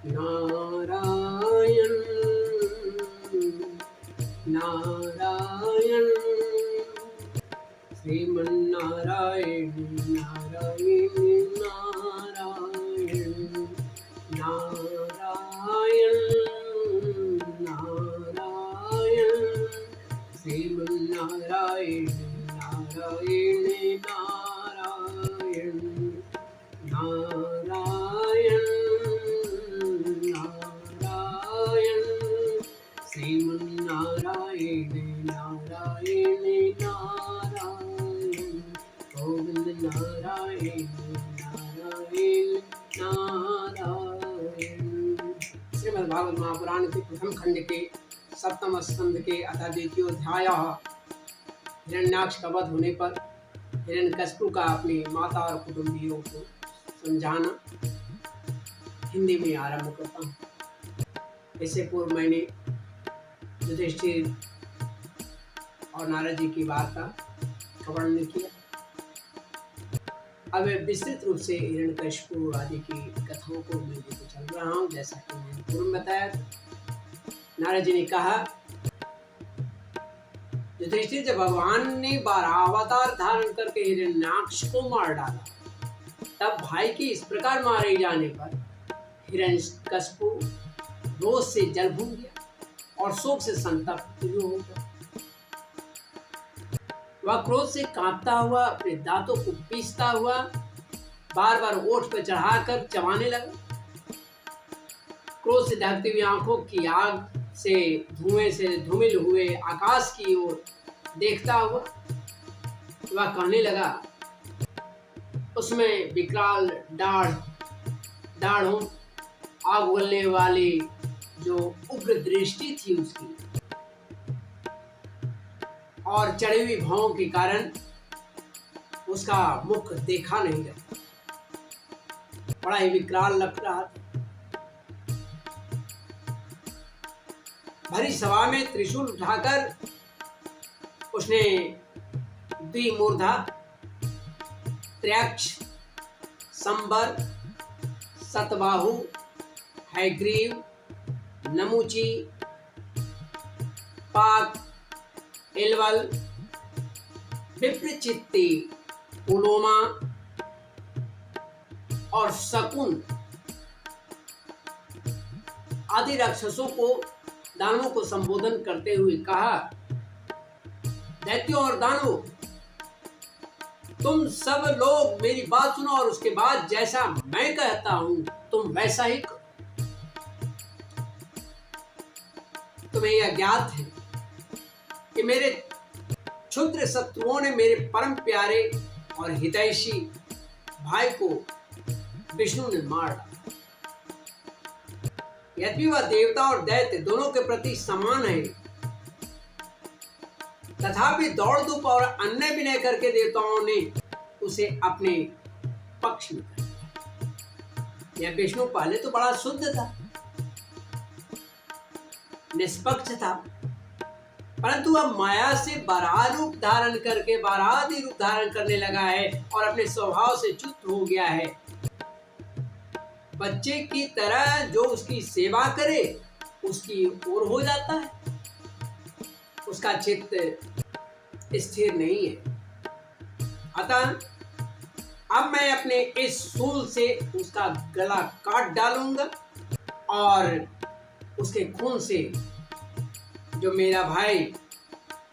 नारायण नारायण श्रीमन्नारायण नारायण नारायण नारायण नारायण श्रीमन्नारायण नारायण नारायण नारायण नारायण श्रीमन्नारायण नारायण नारायण गोविंद नारायण नारायण नारायण। श्रीमद्भागवत महापुराण के प्रथम खंड के सप्तम स्कंद के अतः द्वितीयोध्याय हिरण्याक्ष का वध होने पर हिरण्यकशिपु का अपनी माता और कुटुंबियों को समझाना हिंदी में आरंभ करता हूँ। इससे पूर्व मैंने युधिष्ठिर और नारद जी की वार्ता का वर्णन किया। अब विस्तृत रूप से हिरण्यकशिपु आदि की कथाओं को मैं लेकर चल रहा हूँ। जैसा कि मैंने पूर्व बताया, नारद जी ने कहा, युधिष्ठिर, जब भगवान ने 12 अवतार धारण करके हिरण्याक्ष को मार डाला, तब भाई के इस प्रकार मारे जाने पर हिरण्यकशिपु रोष से जल भून गया और शोक से संतप्त हो गया। वह क्रोध से कांपता हुआ अपने दांतों को पीसता हुआ बार बार ओठ पर चढ़ाकर चबाने लगा। क्रोध से दहकती हुई आंखों की आग से धुएं से धूमिल हुए आकाश की ओर देखता हुआ वह कहने लगा, उसमें विकराल दाढ़ों आग उगलने वाली जो उग्र दृष्टि थी उसकी, और चढ़ी हुई भौं के कारण उसका मुख देखा नहीं जाता, बड़ा ही विकराल लग रहा था। भरी सभा में त्रिशूल उठाकर उसने द्विमूर्धा, त्रयक्ष, संबर, सतबाहु, हैग्रीव, नमुची, पाक, इलवल, विप्रचित्ति, पुलोमा और शकुन आदि राक्षसों को, दानवों को संबोधन करते हुए कहा, दैत्यों और दानवों, तुम सब लोग मेरी बात सुनो और उसके बाद जैसा मैं कहता हूं तुम वैसा ही करो। तुम्हें यह ज्ञात है कि मेरे क्षुद्र शत्रुओं ने मेरे परम प्यारे और हितैषी भाई को विष्णु ने मार डाला। यद्यपि वह देवता और दैत्य दोनों के प्रति समान है, तथापि दौड़ धूप और अन्य विनय करके देवताओं ने उसे अपने पक्ष में कर दिया। यह विष्णु पहले तो बड़ा शुद्ध था, निष्पक्ष था, परंतु अब माया से वराह रूप धारण करके वराहदि रूप धारण करने लगा है और अपने स्वभाव से च्युत हो गया है। बच्चे की तरह जो उसकी सेवा करे उसकी ओर हो जाता है, उसका चित्त स्थिर नहीं है। अतः अब मैं अपने इस शूल से उसका गला काट डालूंगा और उसके खून से, जो मेरा भाई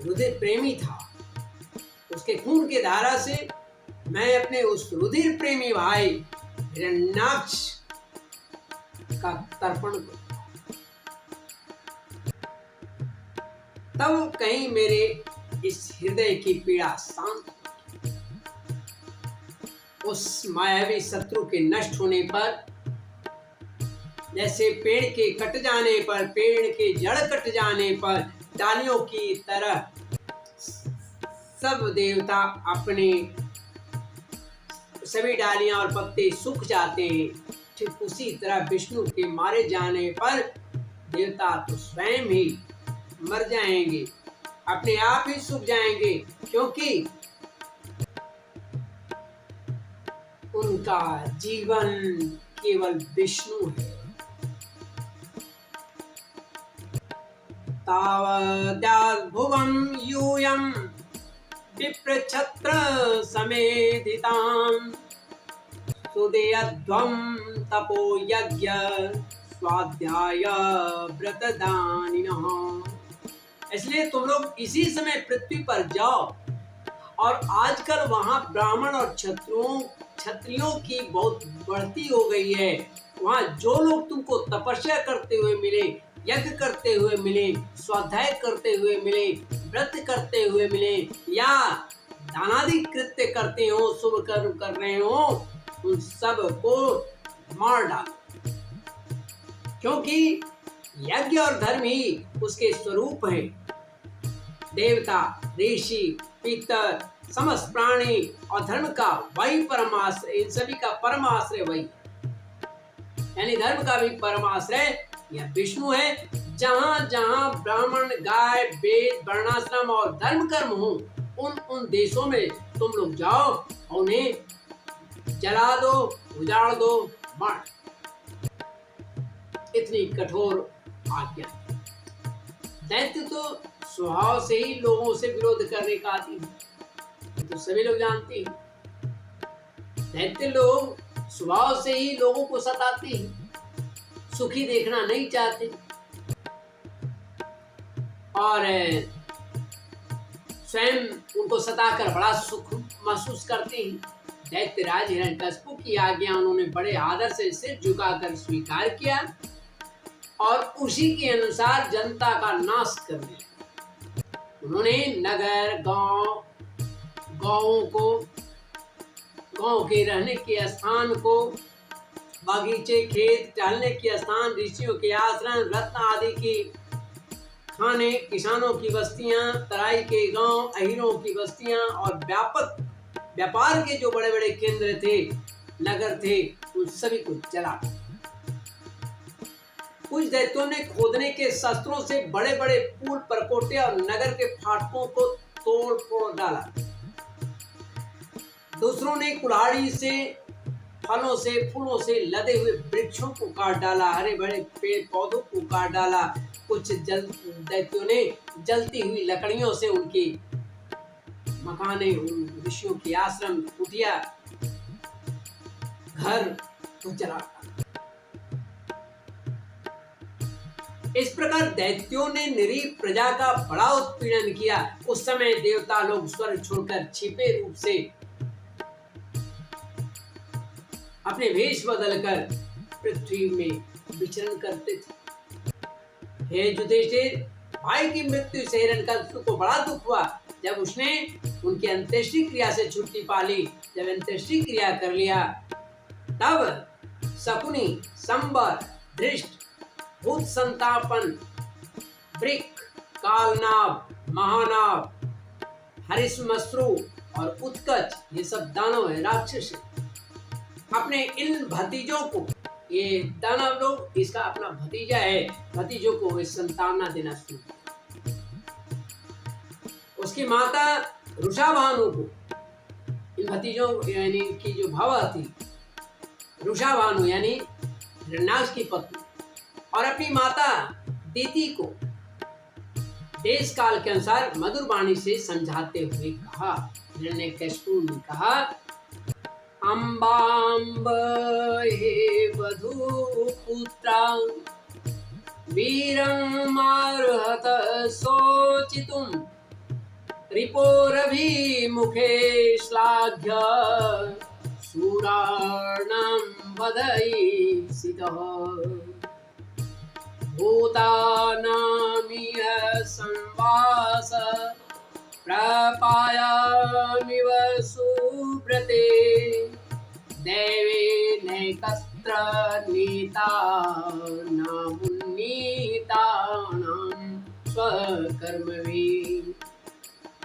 रुधिर प्रेमी था, उसके खून की धारा से मैं अपने उस रुधिर प्रेमी भाई हिरण्याक्ष का तर्पण करूं। तब कहीं मेरे इस हृदय की पीड़ा शांत होगी। उस मायावी शत्रु के नष्ट होने पर, जैसे पेड़ के कट जाने पर, पेड़ के जड़ कट जाने पर डालियों की तरह सब देवता अपने सभी डालियां और पत्ते सूख जाते हैं, ठीक उसी तरह विष्णु के मारे जाने पर देवता तो स्वयं ही मर जाएंगे, अपने आप ही सूख जाएंगे, क्योंकि उनका जीवन केवल विष्णु है। तावद्याद्भुवं यूयं विप्रच्छत्र समेधिताम् सुदेयध्वं तपो यज्ञ स्वाध्याय व्रतदानिनः। इसलिए तुम लोग इसी समय पृथ्वी पर जाओ। और आजकल वहाँ ब्राह्मण और क्षत्रियों की बहुत बढ़ती हो गई है। वहाँ जो लोग तुमको तपस्या करते हुए मिले, यज्ञ करते हुए मिले, स्वाध्याय करते हुए मिले, व्रत करते हुए मिले, या दानादि कृत्य करते हो, शुभ कर्म कर रहे हो, उन सब को मार डालो। क्योंकि यज्ञ और धर्म ही उसके स्वरूप हैं। देवता, ऋषि, पितर, समस्त प्राणी और धर्म का वही परमाश्रय, इन सभी का परमाश्रय वही, यानी धर्म का भी परमाश्रय यह विष्णु है। जहाँ जहाँ ब्राह्मण, गाय, वेद, वर्णाश्रम और धर्म कर्म हो, उन देशों में तुम लोग जाओ और उन्हें जला दो, उजाड़ दो, मार। इतनी कठोर आज्ञा। दैत्य तो स्वभाव से ही लोगों से विरोध करने का आती है, तो सभी लोग जानते हैं। दैत्य लोग स्वभाव से ही लोगों को सताते हैं, सुखी देखना नहीं चाहते और स्वयं उनको सताकर बड़ा सुख महसूस करते हैं। दैत्यराज हिरण्यकशिपु की आज्ञा उन्होंने बड़े आदर से सिर झुकाकर स्वीकार किया और उसी के अनुसार जनता का नाश करने लगे। उन्होंने नगर, गांवों को, गांव के रहने के स्थान को, बागीचे, खेत, टहलने के स्थान, ऋषियों के आश्रम, रत्न आदि की खाने, किसानों की बस्तियां, तराई के गांव, अहीरों की बस्तियां और व्यापक व्यापार के जो बड़े बड़े केंद्र थे, नगर थे, उन सभी को जला। कुछ दैत्यों ने खोदने के शस्त्रों से बड़े बड़े पुल, परकोटे और नगर के फाटकों को तोड़ फोड़ डाला। दूसरों ने कुल्हाड़ी से, फलों से, फूलों से लदे हुए वृक्षों को काट डाला, हरे भरे पेड़ पौधों को काट डाला। कुछ दैत्यों ने जलती हुई लकड़ियों से उनकी मकाने, उन ऋषियों के आश्रम, कुटिया, घर को जला। इस प्रकार दैत्यों ने निरीह प्रजा का बड़ा उत्पीड़न किया। उस समय देवता लोग स्वर्ग छोड़कर छिपे रूप से अपने वेश बदलकर पृथ्वी में विचरण करते थे। हे युधिष्ठिर, भाई की मृत्यु से हिरण्यकशिपु को बड़ा दुख हुआ। जब उसने उनकी अंत्येष्टि क्रिया से छुट्टी पा ली, जब अंत्येष्टि क्रिया कर लिया, तब शकुनी, संबर, धृष्ट, भूत संतापन, वृक, कालनाभ, महानाभ, हरिश्मश्रु और उत्कच, ये सब दानव है, राक्षस है। अपने इन भतीजों को, ये दानव लोग इसका अपना भतीजा है, भतीजों को वे संतावना देना शुरू किया। उसकी माता रुषाभानु को, इन भतीजों यानी की जो भावा थी रुषाभानु यानी हिरण्याक्ष की पत्नी, और अपनी माता दीति को देश काल के अनुसार मधुर वाणी से समझाते हुए कहा। हिरण्यकशिपु ने कहा, अम्बाम्ब हे वधूपुत्रा वीरमार्हत शोचितुं रिपोरभिमुखे श्लाघ्य शूराणां वधैषितः भूतानामिह संवास प्रपायामिव सुब्रते देवे नैकस्त्र नीतानामुन्नीतानां स्वकर्मभिः।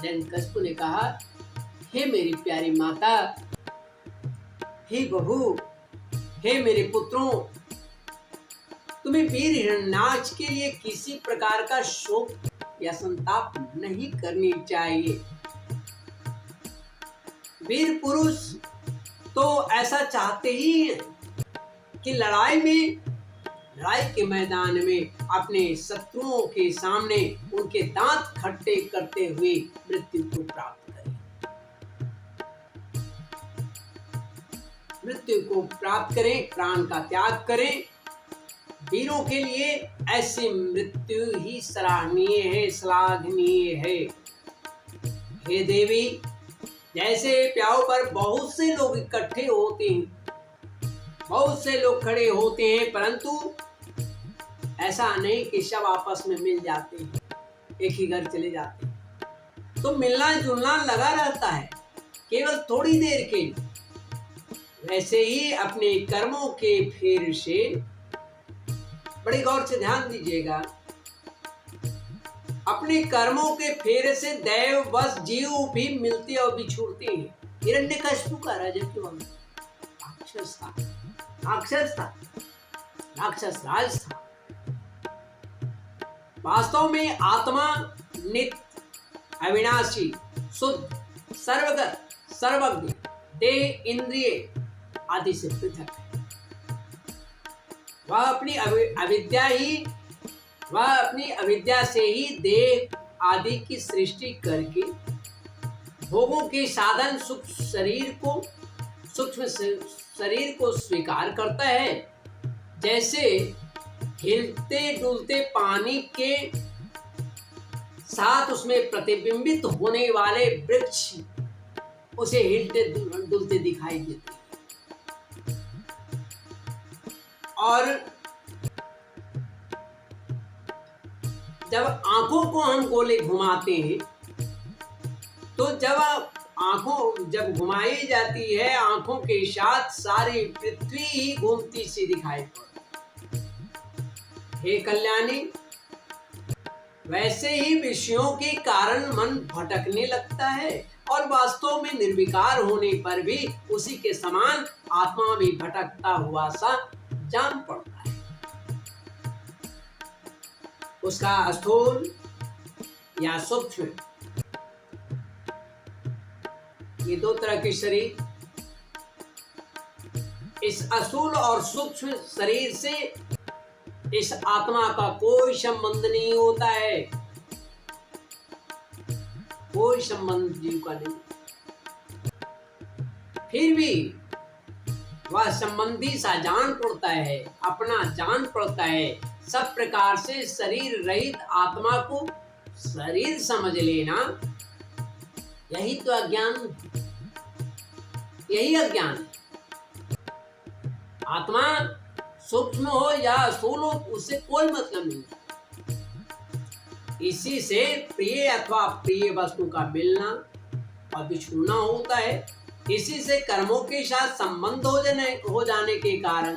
हिरण्यकशिपु ने कहा, हे मेरी प्यारी माता, हे बहू, हे मेरे पुत्रों, तुम्हें वीर हिरण्याक्ष के लिए किसी प्रकार का शोक या संताप नहीं करनी चाहिए। वीर पुरुष तो ऐसा चाहते ही हैं कि लड़ाई में लड़ाई के मैदान में अपने शत्रुओं के सामने उनके दांत खट्टे करते हुए मृत्यु को प्राप्त करें। मृत्यु को प्राप्त करें, प्राण का त्याग करें। वीरों के लिए ऐसी मृत्यु ही सराहनीय है, श्लाघनीय है। हे देवी, जैसे प्याऊ पर बहुत से लोग इकट्ठे होते हैं, बहुत से लोग खड़े होते हैं, परंतु ऐसा नहीं कि सब आपस में मिल जाते हैं, एक ही घर चले जाते हैं। तो मिलना जुलना लगा रहता है, केवल थोड़ी देर के लिए। वैसे ही अपने कर्मों के फेर से, बड़ी गौर से ध्यान दीजिएगा, अपने कर्मों के फेर से दैव बस जीव भी मिलते और बिछुड़ते हैं। हिरण्यकशिपु का राजा क्यों राक्षस था, राक्षस राज था। वास्तव में आत्मा नित्य, अविनाशी, शुद्ध, सर्वगत, सर्वज्ञ, देह, इंद्रिय आदि से पृथक है। वह अपनी अविद्या से ही देह आदि की सृष्टि करके भोगों के साधन सूक्ष्म शरीर को स्वीकार करता है। जैसे हिलते डुलते पानी के साथ उसमें प्रतिबिंबित होने वाले वृक्ष उसे हिलते डुलते दिखाई देते हैं। और जब आंखों को हम गोले घुमाते हैं, तो जब घुमाई जाती है, आंखों के साथ सारी पृथ्वी ही घूमती सी दिखाई पड़ती। हे कल्याणी, वैसे ही विषयों के कारण मन भटकने लगता है और वास्तव में निर्विकार होने पर भी उसी के समान आत्मा भी भटकता हुआ सा जान पड़ता है। उसका स्थूल या सूक्ष्म, ये दो तरह के शरीर, इस स्थूल और सूक्ष्म शरीर से इस आत्मा का कोई संबंध नहीं होता है, कोई संबंध जीव का नहीं। फिर भी वह संबंधी सा जान पड़ता है, अपना जान पड़ता है। सब प्रकार से शरीर रहित आत्मा को शरीर समझ लेना, यही तो अज्ञान, यही अज्ञान है। आत्मा सूक्ष्म हो या स्थूल हो, उससे कोई मतलब नहीं। इसी से प्रिय अथवा प्रिय वस्तु का मिलना और बिछुड़ना होता है। इसी से कर्मों के साथ संबंध हो जाने के कारण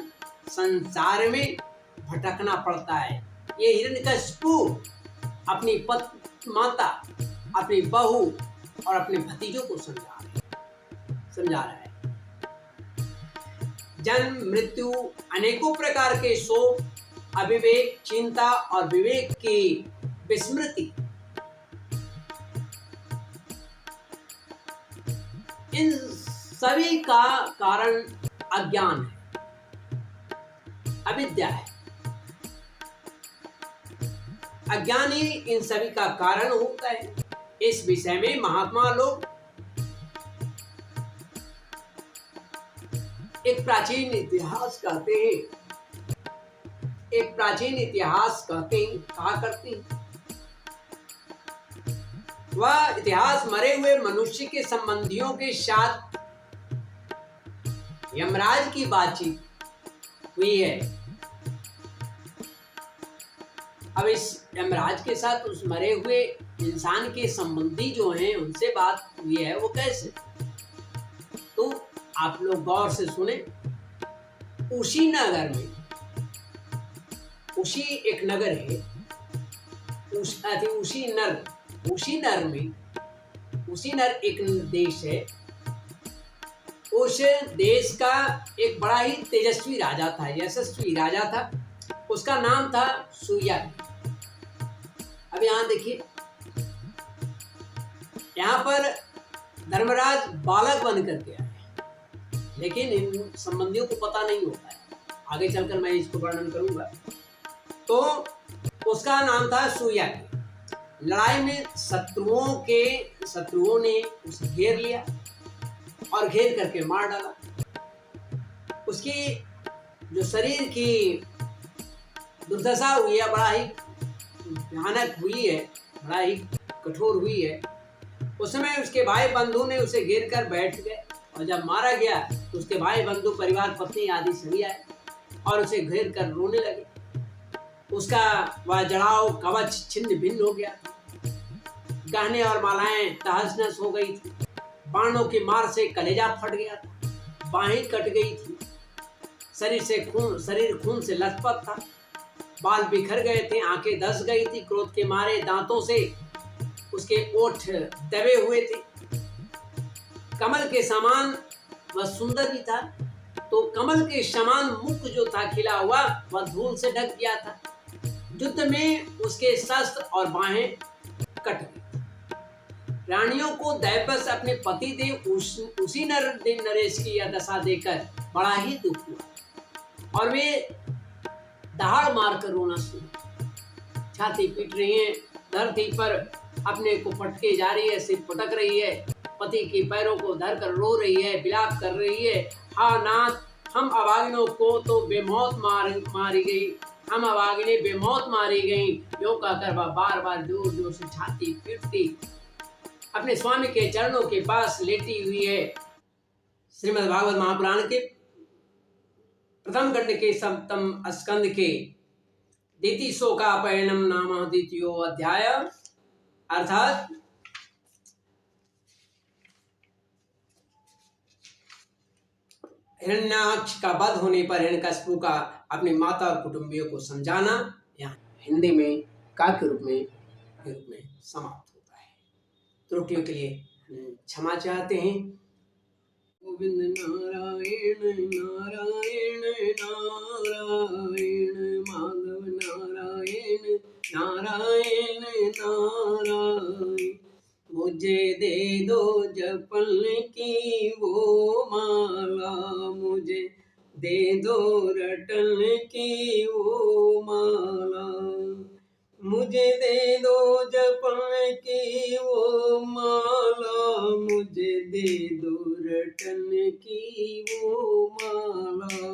संसार में भटकना पड़ता है। ये हिरण्यकशिपु अपनी माता, अपनी बहू और अपने भतीजों को समझा रहा है। जन्म मृत्यु, अनेकों प्रकार के शोक, अविवेक, चिंता और विवेक की विस्मृति, इन सभी का कारण अज्ञान है, अविद्या है। अज्ञान ही इन सभी का कारण होता है। इस विषय में महात्मा लोग एक प्राचीन इतिहास कहते हैं, कहा करते हैं। वह इतिहास मरे हुए मनुष्य के संबंधियों के साथ यमराज की बातचीत हुई है। अब इस यमराज के साथ उस मरे हुए इंसान के संबंधी जो हैं उनसे बात हुई है, वो कैसे? तो आप लोग गौर से सुने। उसी नगर में, उसी एक नगर है, उसी नर एक देश है। उस देश का एक बड़ा ही तेजस्वी राजा था, यशस्वी राजा था। उसका नाम था सूर्या। अब यहाँ देखिए, यहाँ पर धर्मराज बालक बन करके आए, लेकिन इन संबंधियों को पता नहीं होता है। आगे चलकर मैं इसको वर्णन करूंगा। तो उसका नाम था सुयागी। लड़ाई में शत्रुओं ने उसे घेर लिया और घेर करके मार डाला। उसकी जो शरीर की दुर्दशा हुई है, बड़ा ही भयानक हुई है, बड़ा ही कठोर हुई है। उस समय उसके भाई बंधु ने उसे घेर कर बैठ गए और जब मारा गया तो उसके भाई बंधु, परिवार, पत्नी आदि सभी आए और उसे घेर कर रोने लगे। उसका वह जड़ाव कवच छिन्न भिन्न हो गया, गहने और मालाएं तहस नहस हो गई थी, बाणों की मार से कलेजा फट गया था, बाहें कट गई थी, शरीर खून से लथपथ था, बाल बिखर गए थे, आंखें धस गई थी, क्रोध के मारे दांतों से उसके ओठ दबे हुए थे। कमल के समान वह सुंदर भी था, तो कमल के समान मुख जो था खिला हुआ वह धूल से ढक गया था। युद्ध में उसके शस्त्र और बाहें कट गई। रानियों को दैवश अपने पति देव उसी नरेश की यह दशा देकर बड़ा ही दुख हुआ और वे दहाड़ मारकर रोना शुरू, छाती पीट रही हैं, धरती पर अपने को पटके जा रही है, सिर पटक रही है, पति के पैरों को धरकर रो रही है, विलाप कर रही है। हा नाथ, हम अभागिनों को तो बेमौत मारी गई, हम अभागिनें बेमौत मारी गई। यो कहकर वह बार बार जोर जोर से छाती पीटती अपने स्वामी के चरणों के पास लेटी हुई है। श्रीमद् भागवत महापुराण के प्रथम खंड के सप्तम स्कंद के द्वितीय शोकापहरणम नाम द्वितीयो अध्याय, अर्थात हिरण्याक्ष का वध होने पर हिरण्यकशिपु का अपनी माता और कुटुंबियों को समझाना यहाँ हिंदी में काव्य के रूप में समाप्त होता है। त्रुटियों के लिए क्षमा चाहते हैं। गोविंद नारायण नारायण नारायण, माधव नारायण नारायण नारायण, मुझे दे दो जपन की वो माला, मुझे दे दो रटन की वो माला, मुझे दे दो जपन की वो माला, मुझे दे दो रटन की वो माला।